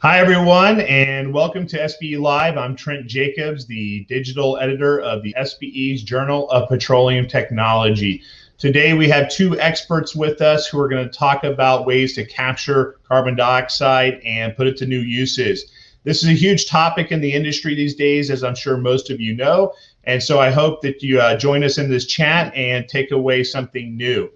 Hi, everyone, and welcome to SPE Live. I'm Trent Jacobs, the digital editor of the SPE's Journal of Petroleum Technology. Today, we have two experts with us who are going to talk about ways to capture carbon dioxide and put it to new uses. This is a huge topic in the industry these days, as I'm sure most of you know, and so I hope that you join us in this chat and take away something new.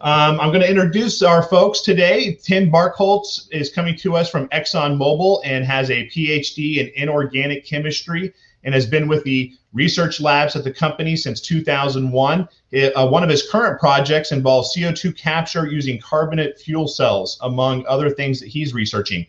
I'm going to introduce our folks today. Tim Barkholtz is coming to us from ExxonMobil and has a PhD in inorganic chemistry and has been with the research labs at the company since 2001. One of his current projects involves CO2 capture using carbonate fuel cells, among other things that he's researching.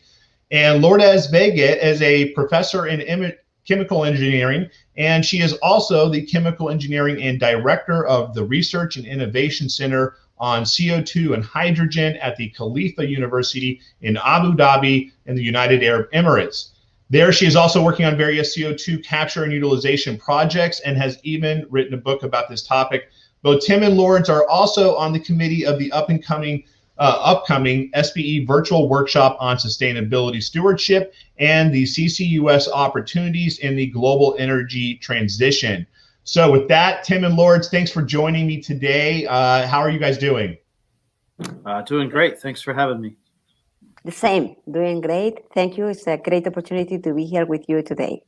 And Lourdes Vega is a professor in chemical engineering, and she is also the chemical engineering and director of the Research and Innovation Center on CO2 and hydrogen at the Khalifa University in Abu Dhabi in the United Arab Emirates. There, she is also working on various CO2 capture and utilization projects and has even written a book about this topic. Both Tim and Lourdes are also on the committee of the upcoming SPE virtual workshop on sustainability stewardship and the CCUS opportunities in the global energy transition. So with that, Tim and Lourdes, thanks for joining me today. How are you guys doing? Doing great. Thanks for having me. The same, doing great. Thank you. It's a great opportunity to be here with you today.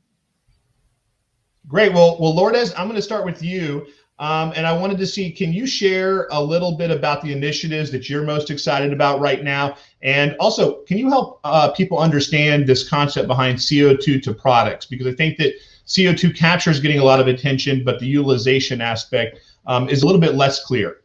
Great. Well, Lourdes, I'm going to start with you. And I wanted to see, can you share a little bit about the initiatives that you're most excited about right now? And also, can you help people understand this concept behind CO2 to products? Because I think that CO2 capture is getting a lot of attention, but the utilization aspect is a little bit less clear.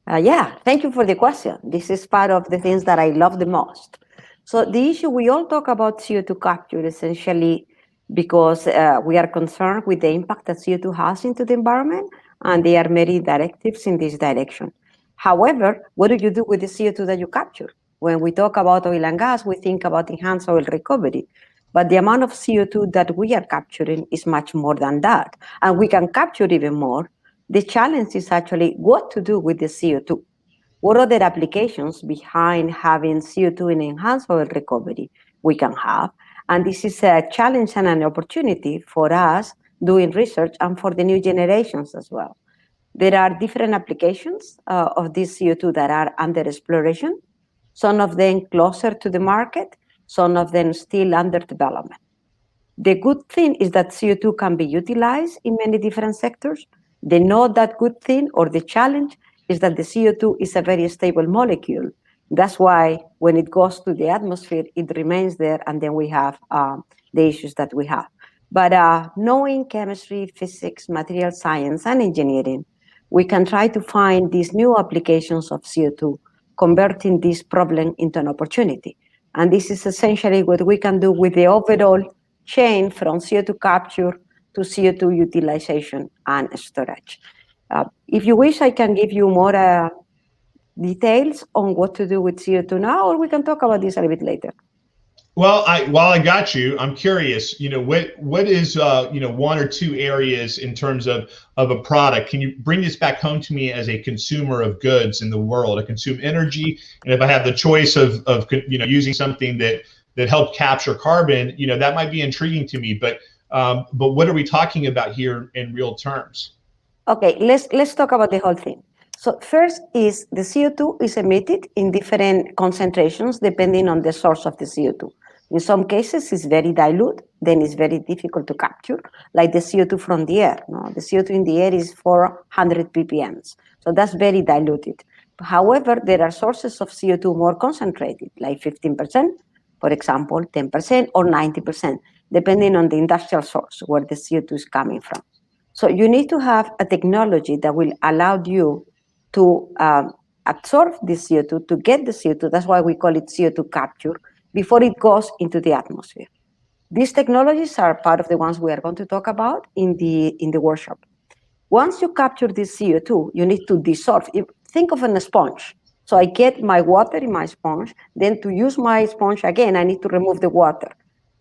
Yeah, thank you for the question. This is part of the things that I love the most. So the issue, we all talk about CO2 capture essentially because we are concerned with the impact that CO2 has into the environment, and there are many directives in this direction. However, what do you do with the CO2 that you capture? When we talk about oil and gas, we think about enhanced oil recovery. But the amount of CO2 that we are capturing is much more than that. And we can capture even more. The challenge is actually what to do with the CO2. What other applications behind having CO2 in enhanced oil recovery we can have? And this is a challenge and an opportunity for us doing research and for the new generations as well. There are different applications of this CO2 that are under exploration, some of them closer to the market, some of them still under development. The good thing is that CO2 can be utilized in many different sectors. The not that good thing or the challenge is that the CO2 is a very stable molecule. That's why when it goes to the atmosphere, it remains there, and then we have the issues that we have. But knowing chemistry, physics, material science, and engineering, we can try to find these new applications of CO2, converting this problem into an opportunity. And this is essentially what we can do with the overall chain from CO2 capture to CO2 utilization and storage. If you wish, I can give you more details on what to do with CO2 now, or we can talk about this a little bit later. Well, while I got you, I'm curious. What is one or two areas in terms of a product? Can you bring this back home to me as a consumer of goods in the world? I consume energy, and if I have the choice of using something that helped capture carbon, that might be intriguing to me. But what are we talking about here in real terms? Okay, let's talk about the whole thing. So first is the CO2 is emitted in different concentrations depending on the source of the CO2. In some cases, it's very dilute, then it's very difficult to capture, like the CO2 from the air. No? The CO2 in the air is 400 ppm, so that's very diluted. However, there are sources of CO2 more concentrated, like 15%, for example, 10% or 90%, depending on the industrial source where the CO2 is coming from. So you need to have a technology that will allow you to absorb the CO2, to get the CO2, that's why we call it CO2 capture, before it goes into the atmosphere. These technologies are part of the ones we are going to talk about in the workshop. Once you capture the CO2, you need to dissolve. Think of a sponge. So I get my water in my sponge, then to use my sponge again, I need to remove the water.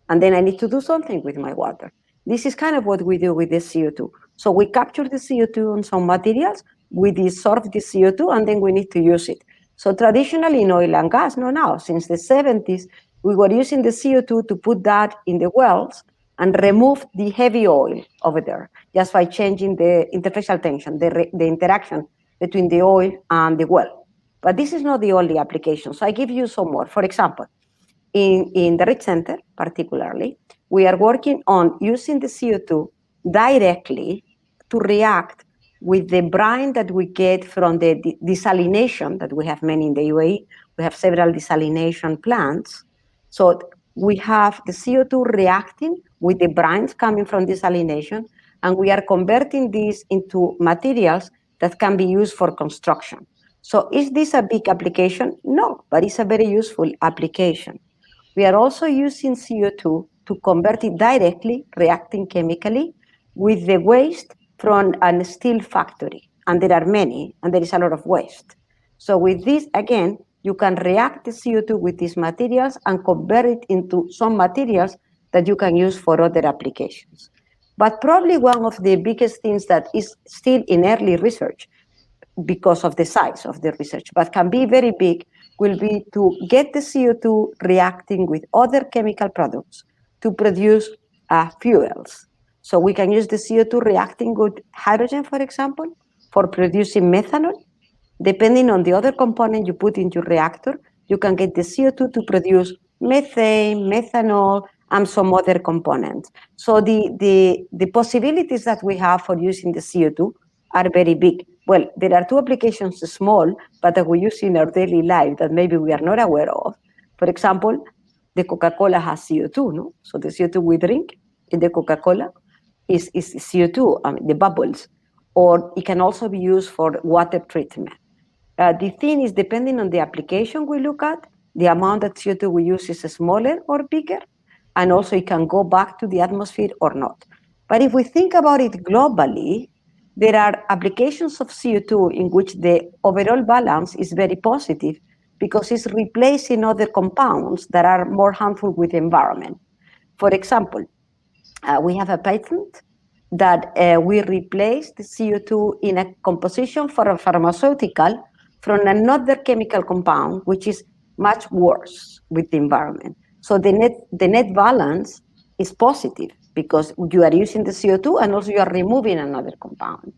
And then I need to do something with my water. This is kind of what we do with the CO2. So we capture the CO2 on some materials, we dissolve the CO2, and then we need to use it. So traditionally in oil and gas, now, since the 70s, we were using the CO2 to put that in the wells and remove the heavy oil over there, just by changing the interfacial tension, the interaction between the oil and the well. But this is not the only application. So I give you some more. For example, in the Rich Center, particularly, we are working on using the CO2 directly to react with the brine that we get from the desalination that we have many in the UAE. We have several desalination plants. So we have the CO2 reacting with the brines coming from desalination, and we are converting these into materials that can be used for construction. So is this a big application? No, but it's a very useful application. We are also using CO2 to convert it directly, reacting chemically, with the waste from a steel factory. And there are many, and there is a lot of waste. So with this, again, you can react the CO2 with these materials and convert it into some materials that you can use for other applications. But probably one of the biggest things that is still in early research, because of the size of the research, but can be very big, will be to get the CO2 reacting with other chemical products to produce fuels. So we can use the CO2 reacting with hydrogen, for example, for producing methanol. Depending on the other component you put into your reactor, you can get the CO2 to produce methane, methanol, and some other components. So the possibilities that we have for using the CO2 are very big. Well, there are two applications, small, but that we use in our daily life that maybe we are not aware of. For example, the Coca-Cola has CO2, no? So the CO2 we drink in the Coca-Cola is CO2, the bubbles, or it can also be used for water treatment. The thing is, depending on the application we look at, the amount of CO2 we use is smaller or bigger, and also it can go back to the atmosphere or not. But if we think about it globally, there are applications of CO2 in which the overall balance is very positive because it's replacing other compounds that are more harmful with the environment. For example, we have a patent that we replace the CO2 in a composition for a pharmaceutical from another chemical compound, which is much worse with the environment. So the net balance is positive because you are using the CO2 and also you are removing another compound.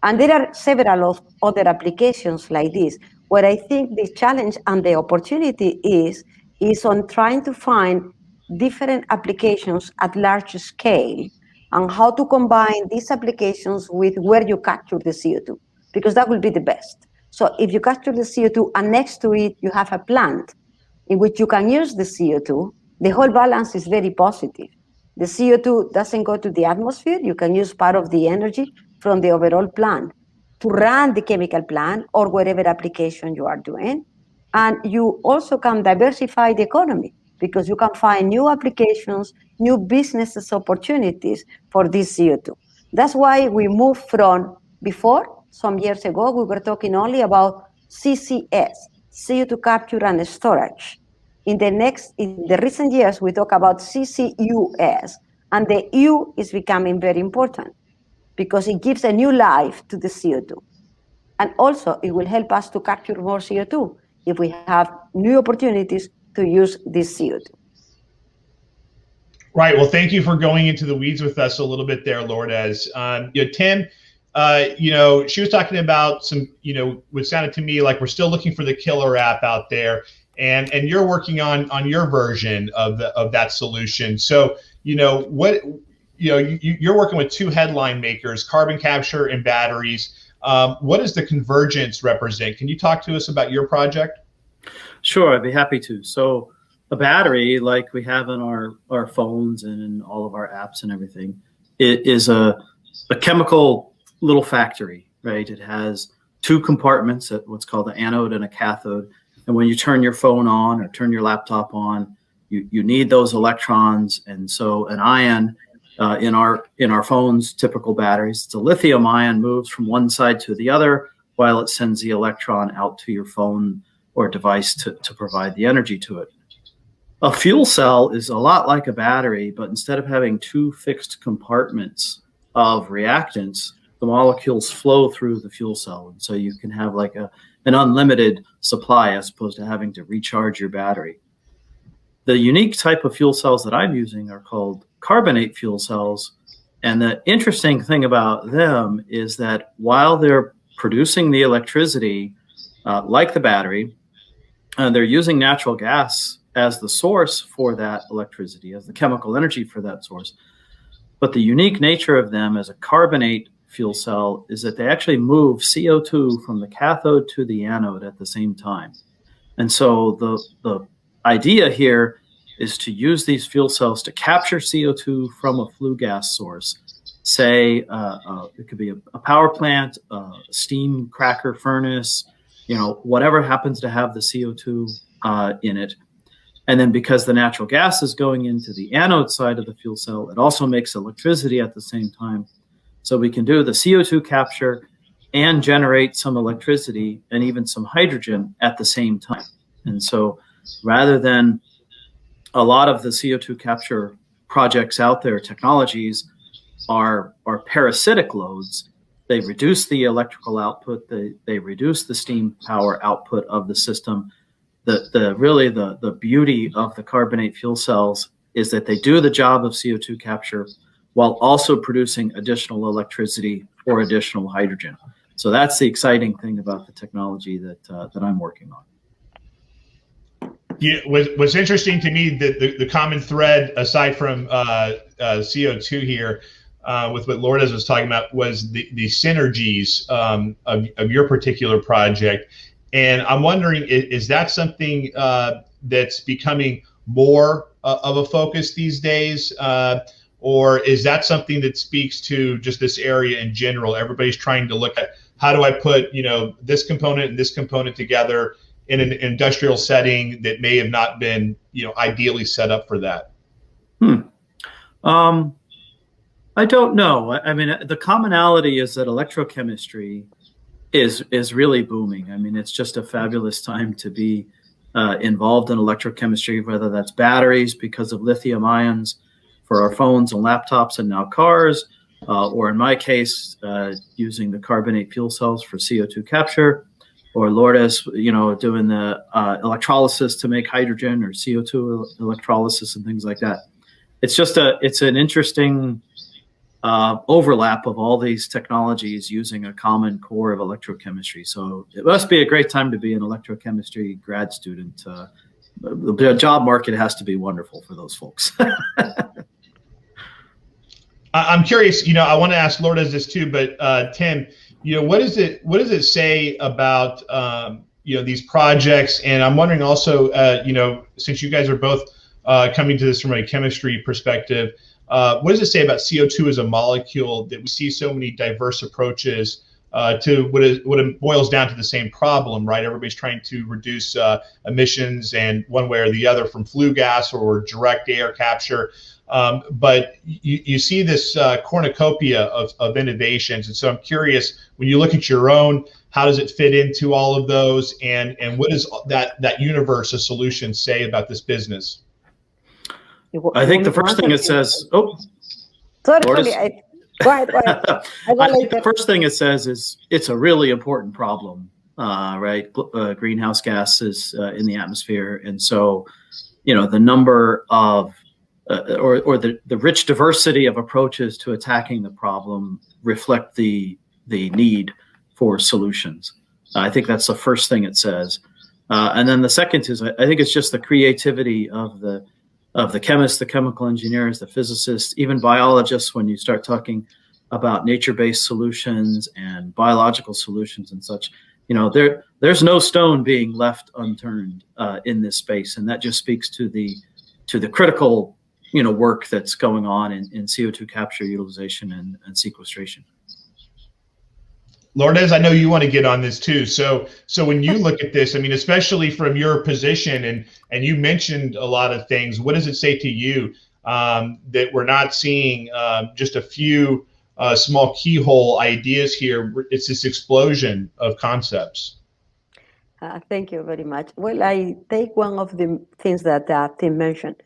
And there are several of other applications like this, where I think the challenge and the opportunity is on trying to find different applications at large scale and how to combine these applications with where you capture the CO2, because that will be the best. So if you capture the CO2 and next to it you have a plant in which you can use the CO2, the whole balance is very positive. The CO2 doesn't go to the atmosphere. You can use part of the energy from the overall plant to run the chemical plant or whatever application you are doing. And you also can diversify the economy because you can find new applications, new business opportunities for this CO2. That's why we moved from before, some years ago, we were talking only about CCS, CO2 capture and storage. In the recent years, we talk about CCUS, and the U is becoming very important because it gives a new life to the CO2. And also, it will help us to capture more CO2 if we have new opportunities to use this CO2. Right. Well, thank you for going into the weeds with us a little bit there, Lourdes. Tim, she was talking about some, what sounded to me like we're still looking for the killer app out there, and you're working on your version of that solution. So, you're working with two headline makers, carbon capture and batteries. What does the convergence represent? Can you talk to us about your project? Sure, I'd be happy to. So a battery, like we have in our phones and in all of our apps and everything, it is a chemical little factory, right? It has two compartments, what's called an anode and a cathode. And when you turn your phone on or turn your laptop on, you need those electrons. And so an ion in our phones, typical batteries, it's a lithium ion, moves from one side to the other while it sends the electron out to your phone or device to provide the energy to it. A fuel cell is a lot like a battery, but instead of having two fixed compartments of reactants, the molecules flow through the fuel cell. And so you can have like an unlimited supply as opposed to having to recharge your battery. The unique type of fuel cells that I'm using are called carbonate fuel cells. And the interesting thing about them is that while they're producing the electricity, like the battery, they're using natural gas as the source for that electricity, as the chemical energy for that source. But the unique nature of them as a carbonate fuel cell is that they actually move CO2 from the cathode to the anode at the same time. And so the idea here is to use these fuel cells to capture CO2 from a flue gas source. Say it could be a power plant, a steam cracker furnace, whatever happens to have the CO2 in it. And then because the natural gas is going into the anode side of the fuel cell, it also makes electricity at the same time. So we can do the CO2 capture and generate some electricity and even some hydrogen at the same time. And so rather than a lot of the CO2 capture projects out there, technologies are parasitic loads. They reduce the electrical output, they reduce the steam power output of the system. Really the beauty of the carbonate fuel cells is that they do the job of CO2 capture while also producing additional electricity or additional hydrogen. So that's the exciting thing about the technology that I'm working on. Yeah, what's interesting to me, the common thread aside from CO2 here, with what Lourdes was talking about, was the synergies of your particular project. And I'm wondering, is that something that's becoming more of a focus these days? Or is that something that speaks to just this area in general? Everybody's trying to look at, how do I put, this component and this component together in an industrial setting that may have not been, ideally set up for that? I don't know. I mean, the commonality is that electrochemistry is really booming. I mean, it's just a fabulous time to be involved in electrochemistry, whether that's batteries because of lithium ions for our phones and laptops and now cars, or in my case, using the carbonate fuel cells for CO2 capture, or Lourdes, doing the electrolysis to make hydrogen, or CO2 electrolysis and things like that. It's an interesting overlap of all these technologies using a common core of electrochemistry. So it must be a great time to be an electrochemistry grad student. The job market has to be wonderful for those folks. I'm curious, I want to ask Lourdes this too, but Tim, what does it say about these projects? And I'm wondering also, since you guys are both coming to this from a chemistry perspective, what does it say about CO2 as a molecule, that we see so many diverse approaches to what it boils down to the same problem, right? Everybody's trying to reduce emissions, and one way or the other, from flue gas or direct air capture. But you see this cornucopia of innovations. And so I'm curious, when you look at your own, how does it fit into all of those? And what does that universe of solutions say about this business? I think the first thing it says, sorry, go ahead. I think the first thing it says is it's a really important problem, right? Greenhouse gases in the atmosphere. And so, the number of, or the rich diversity of approaches to attacking the problem reflect the need for solutions. I think that's the first thing it says. And then the second is, I think it's just the creativity of the chemists, the chemical engineers, the physicists, even biologists, when you start talking about nature-based solutions and biological solutions and such, there's no stone being left unturned in this space. And that just speaks to the critical, work that's going on in CO2 capture, utilization, and sequestration. Lourdes, I know you want to get on this too. So when you look at this, I mean, especially from your position, and you mentioned a lot of things, what does it say to you that we're not seeing just a few small keyhole ideas here? It's this explosion of concepts. Thank you very much. Well, I take one of the things that Tim mentioned.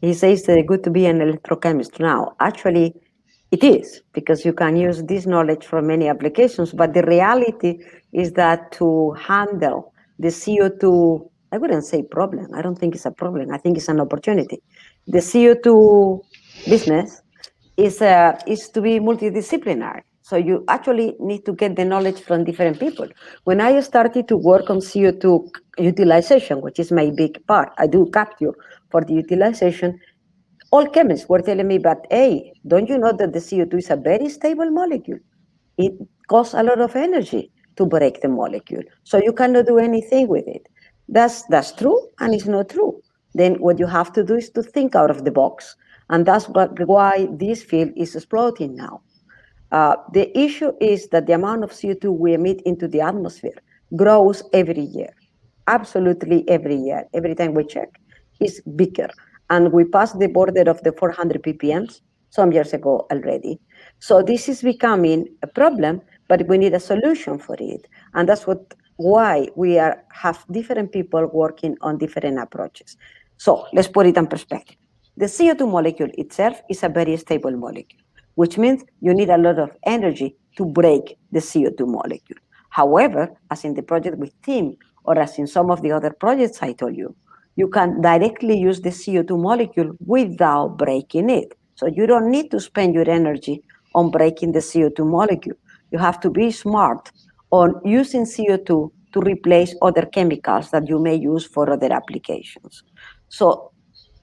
He says that it's good to be an electrochemist now. Actually, it is, because you can use this knowledge for many applications, but the reality is that to handle the CO2, I wouldn't say problem, I don't think it's a problem, I think it's an opportunity. The CO2 business is to be multidisciplinary. So you actually need to get the knowledge from different people. When I started to work on CO2 utilization, which is my big part, I do capture for the utilization, all chemists were telling me, but hey, don't you know that the CO2 is a very stable molecule? It costs a lot of energy to break the molecule. So you cannot do anything with it. That's true, and it's not true. Then what you have to do is to think out of the box. And that's why this field is exploding now. The issue is that the amount of CO2 we emit into the atmosphere grows every year. Absolutely every year. Every time we check, it's bigger. And we passed the border of the 400 ppm some years ago already. So this is becoming a problem, but we need a solution for it. And that's why we have different people working on different approaches. So let's put it in perspective. The CO2 molecule itself is a very stable molecule, which means you need a lot of energy to break the CO2 molecule. However, as in the project with Tim, or as in some of the other projects I told you, you can directly use the CO2 molecule without breaking it. So you don't need to spend your energy on breaking the CO2 molecule. You have to be smart on using CO2 to replace other chemicals that you may use for other applications. So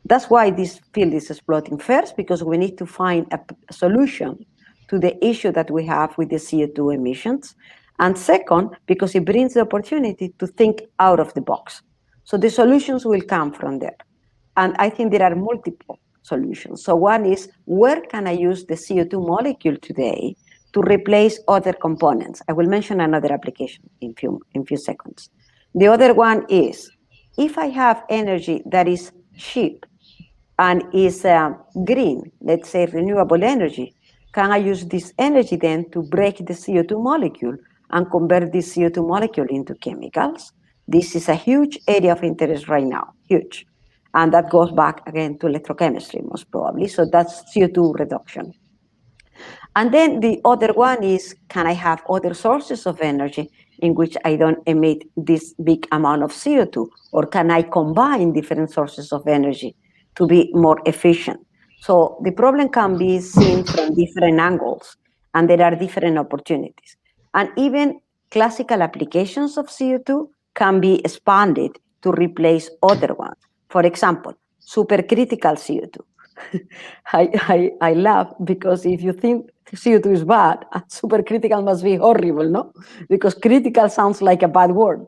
that's why this field is exploding first, because we need to find a solution to the issue that we have with the CO2 emissions. And second, because it brings the opportunity to think out of the box. So the solutions will come from there. And I think there are multiple solutions. So one is, where can I use the CO2 molecule today to replace other components? I will mention another application in few seconds. The other one is, if I have energy that is cheap and is green, let's say renewable energy, can I use this energy then to break the CO2 molecule and convert this CO2 molecule into chemicals? This is a huge area of interest right now, huge. And that goes back again to electrochemistry, most probably. So that's CO2 reduction. And then the other one is, can I have other sources of energy in which I don't emit this big amount of CO2? Or can I combine different sources of energy to be more efficient? So the problem can be seen from different angles, and there are different opportunities. And even classical applications of CO2 can be expanded to replace other ones. For example, supercritical CO2. I laugh because if you think CO2 is bad, supercritical must be horrible, no? Because critical sounds like a bad word.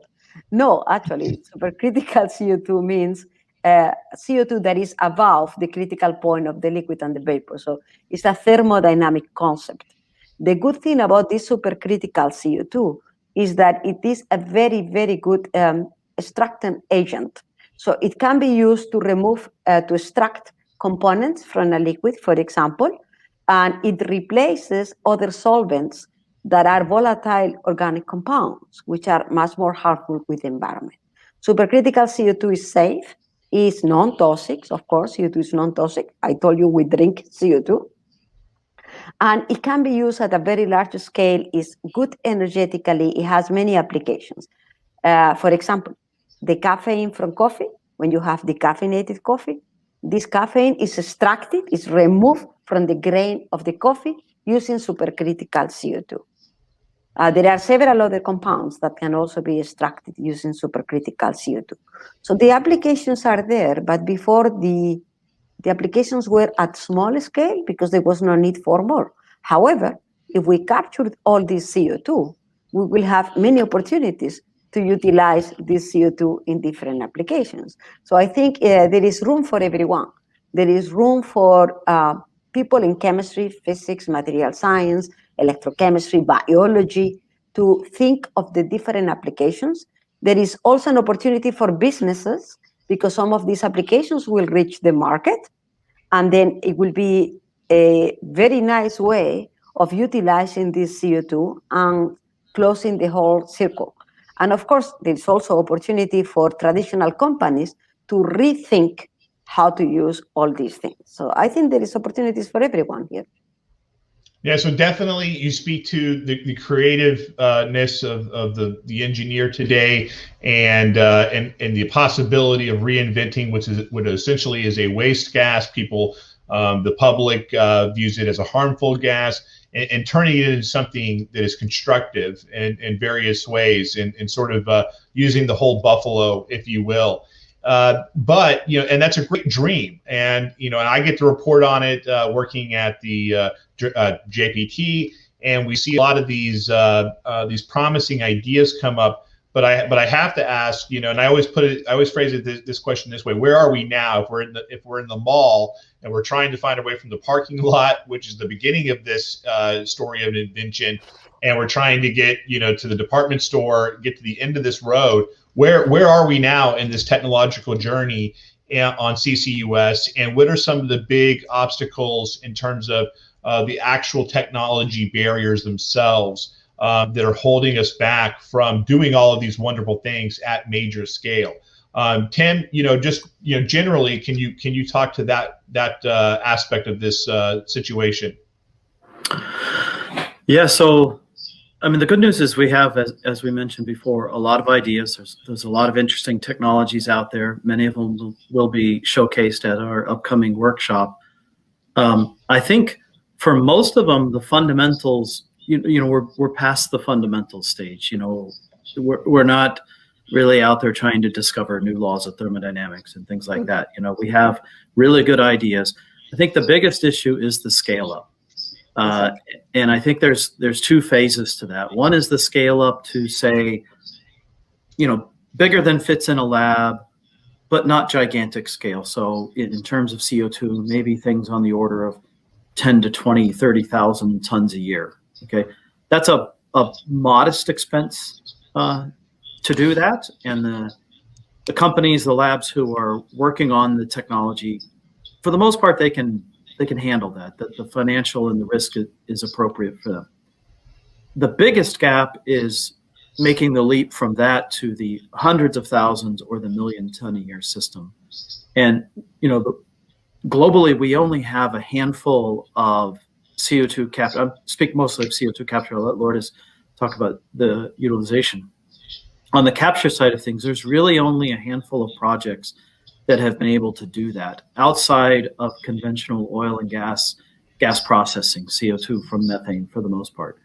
No, actually, supercritical CO2 means CO2 that is above the critical point of the liquid and the vapor. So it's a thermodynamic concept. The good thing about this supercritical CO2 is that it is a very, very good extractant agent. So it can be used to remove, to extract components from a liquid, for example, and it replaces other solvents that are volatile organic compounds, which are much more harmful with the environment. Supercritical CO2 is safe, is non-toxic. Of course, CO2 is non-toxic. I told you we drink CO2. And it can be used at a very large scale. It's good energetically. It has many applications. For example, the caffeine from coffee, when you have decaffeinated coffee, this caffeine is extracted, is removed from the grain of the coffee using supercritical CO2. There are several other compounds that can also be extracted using supercritical CO2. So the applications are there, but before the applications were at small scale because there was no need for more. However, if we captured all this CO2, we will have many opportunities to utilize this CO2 in different applications. So I think there is room for everyone. There is room for people in chemistry, physics, material science, electrochemistry, biology, to think of the different applications. There is also an opportunity for businesses because some of these applications will reach the market, and then it will be a very nice way of utilizing this CO2 and closing the whole circle. And of course, there's also opportunity for traditional companies to rethink how to use all these things. So I think there is opportunities for everyone here. Yeah, so definitely you speak to the creativeness of the engineer today, and the possibility of reinventing what essentially is a waste gas. People, the public views it as a harmful gas, and turning it into something that is constructive in various ways, and sort of using the whole buffalo, if you will. But and that's a great dream, and and I get to report on it working at the JPT, and we see a lot of these promising ideas come up. But I have to ask, and I always phrase this question this way: where are we now? If we're in the mall and we're trying to find our way from the parking lot, which is the beginning of this story of invention, and we're trying to get to the department store, get to the end of this road. Where are we now in this technological journey on CCUS, and what are some of the big obstacles in terms of the actual technology barriers themselves that are holding us back from doing all of these wonderful things at major scale? Tim, generally, can you talk to that aspect of this situation? Yeah. So, I mean, the good news is we have, as we mentioned before, a lot of ideas. There's a lot of interesting technologies out there. Many of them will be showcased at our upcoming workshop. I think for most of them, the fundamentals, we're past the fundamental stage. We're not really out there trying to discover new laws of thermodynamics and things like that. We have really good ideas. I think the biggest issue is the scale up. And I think there's two phases to that. One is the scale up to say, bigger than fits in a lab, but not gigantic scale. So in terms of CO2, maybe things on the order of 10 to 20, 30,000 tons a year. Okay, that's a modest expense to do that. And the companies, the labs who are working on the technology, for the most part, they can handle that. The financial and the risk is appropriate for them. The biggest gap is making the leap from that to the hundreds of thousands or the million-ton-a-year system. And globally, we only have a handful of CO2 capture. I speak mostly of CO2 capture. I'll let Lourdes talk about the utilization. On the capture side of things, there's really only a handful of projects that have been able to do that outside of conventional oil and gas processing, CO2 from methane for the most part.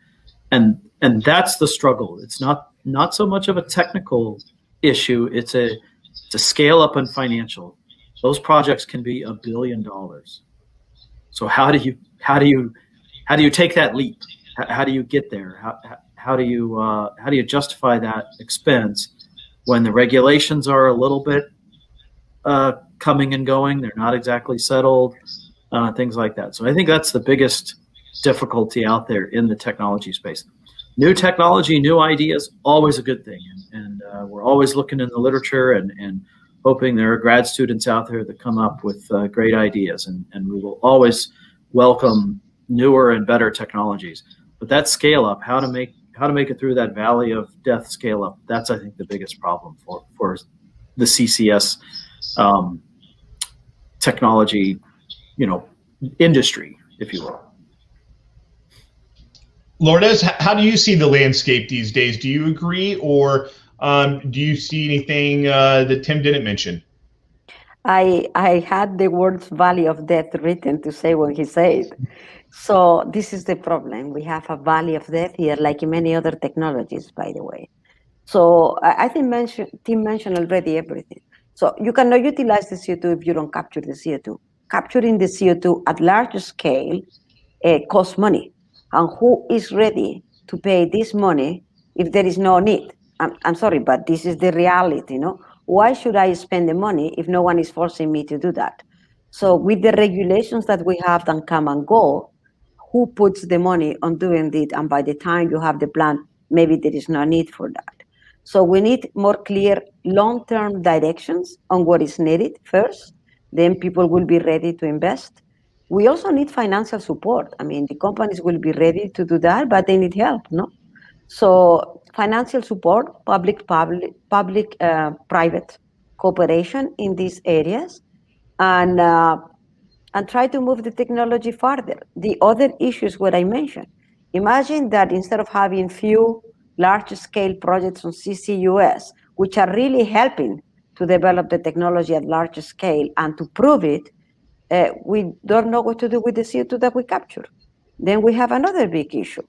And that's the struggle. It's not so much of a technical issue. It's a scale up and financial. Those projects can be $1 billion. So how do you take that leap? How do you get there? How do you justify that expense when the regulations are a little bit coming and going? They're not exactly settled, things like that. So I think that's the biggest difficulty out there in the technology space. New technology, new ideas, always a good thing. And we're always looking in the literature and hoping there are grad students out there that come up with great ideas, and we will always welcome newer and better technologies. But that scale up, how to make it through that valley of death scale up, that's, I think, the biggest problem for the CCS technology, industry, if you will. Lourdes, how do you see the landscape these days? Do you agree, or do you see anything that Tim didn't mention? I had the words valley of death written to say when he said. So this is the problem. We have a valley of death here, like in many other technologies, by the way. So I think Tim mentioned already everything. So you cannot utilize the CO2 if you don't capture the CO2. Capturing the CO2 at large scale costs money. And who is ready to pay this money if there is no need? I'm sorry, but this is the reality, Why should I spend the money if no one is forcing me to do that? So with the regulations that we have that come and go, who puts the money on doing it? And by the time you have the plan, maybe there is no need for that. So we need more clear long-term directions on what is needed first. Then people will be ready to invest. We also need financial support. I mean, the companies will be ready to do that, but they need help, no? So financial support, public-private cooperation in these areas, and try to move the technology further. The other issues what I mentioned. Imagine that instead of having few large-scale projects on CCUS, which are really helping to develop the technology at large scale and to prove it, we don't know what to do with the CO2 that we capture. Then we have another big issue.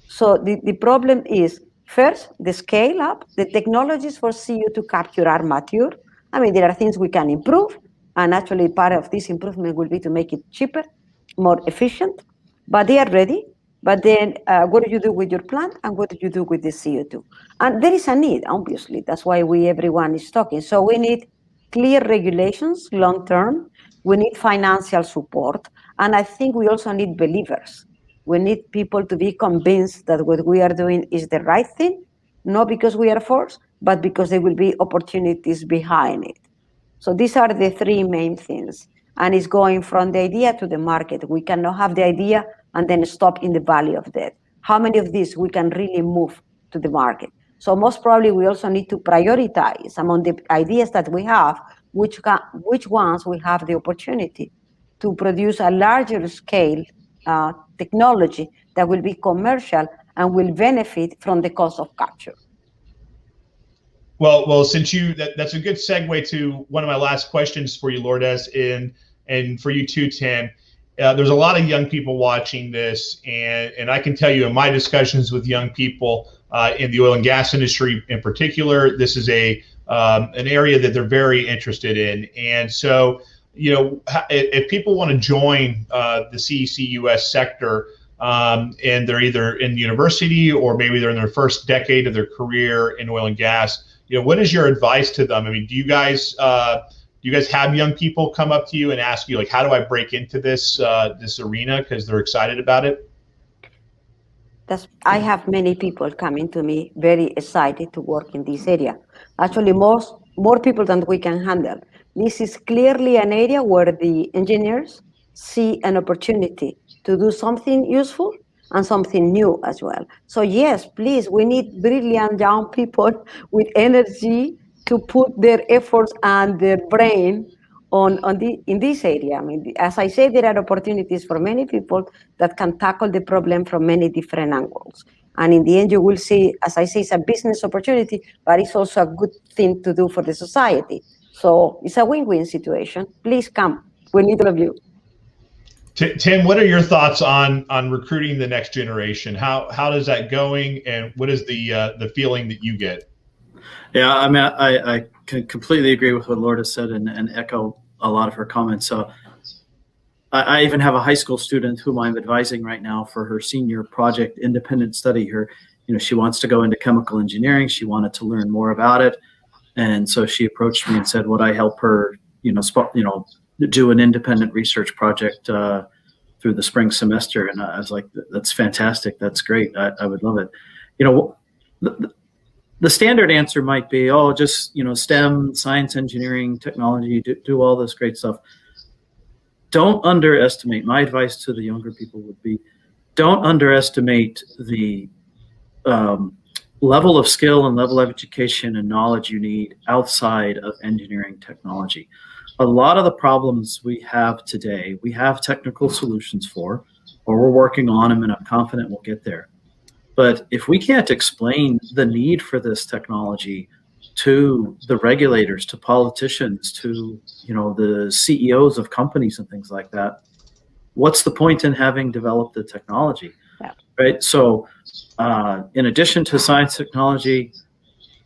So the problem is, first, the scale up. The technologies for CO2 capture are mature. I mean, there are things we can improve, and actually part of this improvement will be to make it cheaper, more efficient, but they are ready. But then what do you do with your plant, and what do you do with the CO2? And there is a need, obviously. That's why everyone is talking. So we need clear regulations long-term. We need financial support. And I think we also need believers. We need people to be convinced that what we are doing is the right thing, not because we are forced, but because there will be opportunities behind it. So these are the three main things. And it's going from the idea to the market. We cannot have the idea and then stop in the valley of death. How many of these we can really move to the market? So most probably we also need to prioritize among the ideas that we have, which ones we have the opportunity to produce a larger scale technology that will be commercial and will benefit from the cost of capture. Well, since that's a good segue to one of my last questions for you, Lourdes, and for you too, Tim. There's a lot of young people watching this, and I can tell you in my discussions with young people in the oil and gas industry in particular, this is an area that they're very interested in. And so, if people want to join the CCUS sector, and they're either in university or maybe they're in their first decade of their career in oil and gas, what is your advice to them? I mean, do you guys have young people come up to you and ask you, like, how do I break into this arena because they're excited about it? I have many people coming to me very excited to work in this area. Actually, more people than we can handle. This is clearly an area where the engineers see an opportunity to do something useful and something new as well. So yes, please, we need brilliant young people with energy to put their efforts and their brain in this area. I mean, as I say, there are opportunities for many people that can tackle the problem from many different angles. And in the end, you will see, as I say, it's a business opportunity, but it's also a good thing to do for the society. So it's a win-win situation. Please come. We need all of you. Tim, what are your thoughts on recruiting the next generation? How is that going, and what is the feeling that you get? Yeah, I mean, I can completely agree with what Lourdes said and echo a lot of her comments. So I even have a high school student whom I'm advising right now for her senior project independent study. She wants to go into chemical engineering. She wanted to learn more about it, and so she approached me and said, "Would I help her, do an independent research project through the spring semester?" And I was like, "That's fantastic. That's great. I would love it." the standard answer might be, oh, just, STEM, science, engineering, technology, do all this great stuff. Don't underestimate, my advice to the younger people would be, don't underestimate the level of skill and level of education and knowledge you need outside of engineering technology. A lot of the problems we have today, we have technical solutions for, or we're working on them, and I'm confident we'll get there. But if we can't explain the need for this technology to the regulators, to politicians, to the CEOs of companies and things like that, what's the point in having developed the technology? Yeah. Right? So in addition to science technology,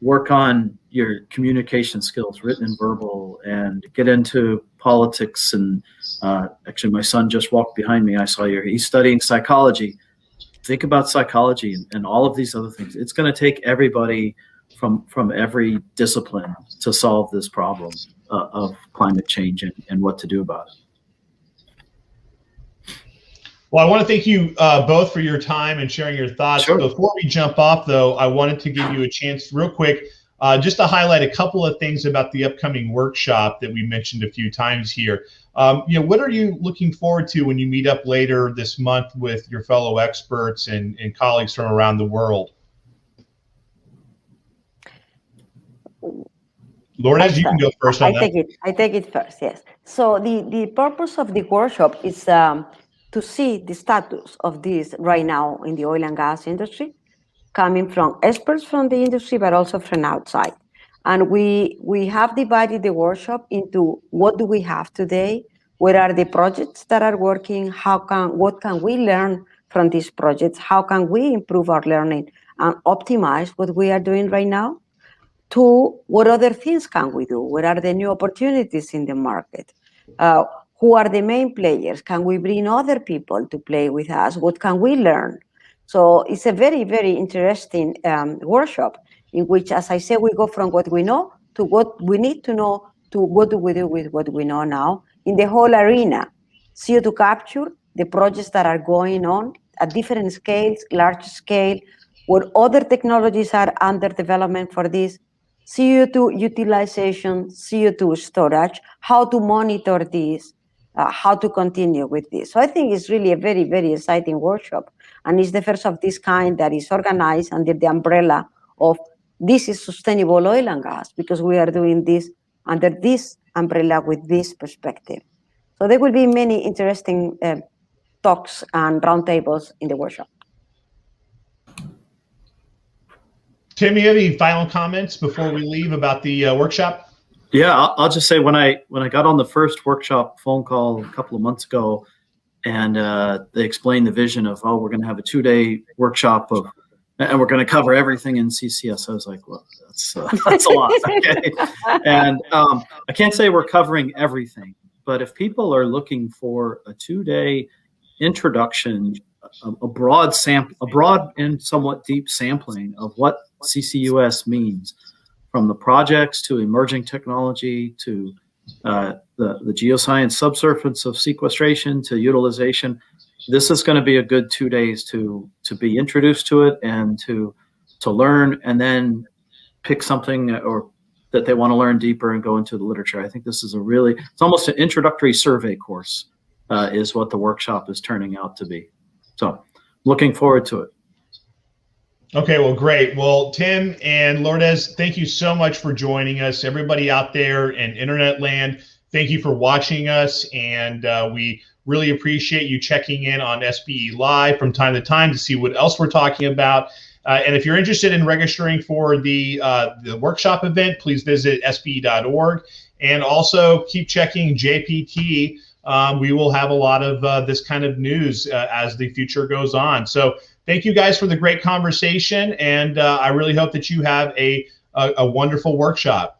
work on your communication skills, written and verbal, and get into politics. And actually, my son just walked behind me. I saw he's studying psychology. Think about psychology and all of these other things. It's going to take everybody from every discipline to solve this problem of climate change and what to do about it. Well, I want to thank you both for your time and sharing your thoughts. Sure. Before we jump off, though, I wanted to give you a chance real quick just to highlight a couple of things about the upcoming workshop that we mentioned a few times here. What are you looking forward to when you meet up later this month with your fellow experts and colleagues from around the world? Lourdes, you can go first on that. I take it first, yes. So the purpose of the workshop is to see the status of this right now in the oil and gas industry, coming from experts from the industry, but also from outside. And we have divided the workshop into what do we have today, what are the projects that are working, what can we learn from these projects, how can we improve our learning and optimize what we are doing right now, to what other things can we do, what are the new opportunities in the market, who are the main players, can we bring other people to play with us, what can we learn. So it's a very, very interesting workshop in which, as I said, we go from what we know to what we need to know to what do we do with what we know now in the whole arena. CO2 capture, the projects that are going on at different scales, large scale, what other technologies are under development for this, CO2 utilization, CO2 storage, how to monitor this, how to continue with this. So I think it's really a very, very exciting workshop. And it's the first of this kind that is organized under the umbrella of this is sustainable oil and gas, because we are doing this under this umbrella with this perspective. So there will be many interesting talks and roundtables in the workshop. Tim, you have any final comments before we leave about the workshop? Yeah, I'll just say when I got on the first workshop phone call a couple of months ago, and they explained the vision of, oh, we're going to have a 2-day workshop and we're going to cover everything in CCS. I was like, well, that's a lot. Okay. And I can't say we're covering everything, but if people are looking for a 2-day introduction, a broad and somewhat deep sampling of what CCUS means, from the projects to emerging technology to the geoscience subsurface of sequestration to utilization, this is going to be a good 2 days to be introduced to it and to learn, and then pick something or that they want to learn deeper and go into the literature. I think this is it's almost an introductory survey course is what the workshop is turning out to be. So looking forward to it. Okay, well, great. Well, Tim and Lourdes, thank you so much for joining us. Everybody out there in internet land, thank you for watching us. And we really appreciate you checking in on SPE Live from time to time to see what else we're talking about. And if you're interested in registering for the workshop event, please visit spe.org. And also keep checking JPT. We will have a lot of this kind of news as the future goes on. So thank you guys for the great conversation, and I really hope that you have a wonderful workshop.